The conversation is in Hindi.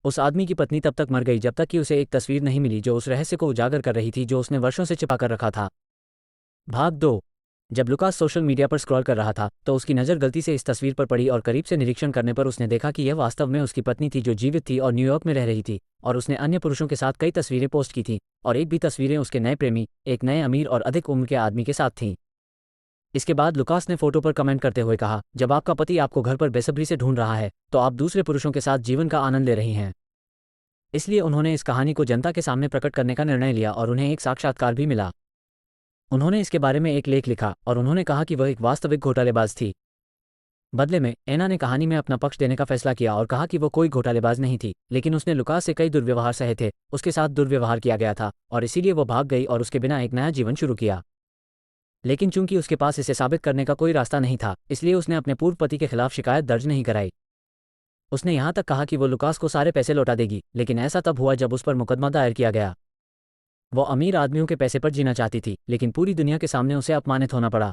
उस आदमी की पत्नी तब तक मर गई जब तक कि उसे एक तस्वीर नहीं मिली जो उस रहस्य को उजागर कर रही थी जो उसने वर्षों से छिपा कर रखा था। भाग 2। जब लुकास सोशल मीडिया पर स्क्रॉल कर रहा था तो उसकी नज़र गलती से इस तस्वीर पर पड़ी और करीब से निरीक्षण करने पर उसने देखा कि यह वास्तव में उसकी पत्नी थी जो जीवित थी और न्यूयॉर्क में रह रही थी, और उसने अन्य पुरुषों के साथ कई तस्वीरें पोस्ट की थीं, और एक भी तस्वीरें उसके नए प्रेमी, एक नए अमीर और अधिक उम्र के आदमी के साथ थीं। इसके बाद लुकास ने फोटो पर कमेंट करते हुए कहा, जब आपका पति आपको घर पर बेसब्री से ढूंढ रहा है तो आप दूसरे पुरुषों के साथ जीवन का आनंद ले रही हैं। इसलिए उन्होंने इस कहानी को जनता के सामने प्रकट करने का निर्णय लिया और उन्हें एक साक्षात्कार भी मिला। उन्होंने इसके बारे में एक लेख लिखा और उन्होंने कहा कि वह एक वास्तविक घोटालेबाज थी। बदले में एना ने कहानी में अपना पक्ष देने का फैसला किया और कहा कि वो कोई घोटालेबाज नहीं थी, लेकिन उसने लुकास से कई दुर्व्यवहार सहे थे, उसके साथ दुर्व्यवहार किया गया था और इसीलिए वो भाग गई और उसके बिना एक नया जीवन शुरू किया। लेकिन चूंकि उसके पास इसे साबित करने का कोई रास्ता नहीं था, इसलिए उसने अपने पूर्व पति के खिलाफ शिकायत दर्ज नहीं कराई। उसने यहाँ तक कहा कि वो लुकास को सारे पैसे लौटा देगी, लेकिन ऐसा तब हुआ जब उस पर मुकदमा दायर किया गया। वो अमीर आदमियों के पैसे पर जीना चाहती थी, लेकिन पूरी दुनिया के सामने उसे अपमानित होना पड़ा।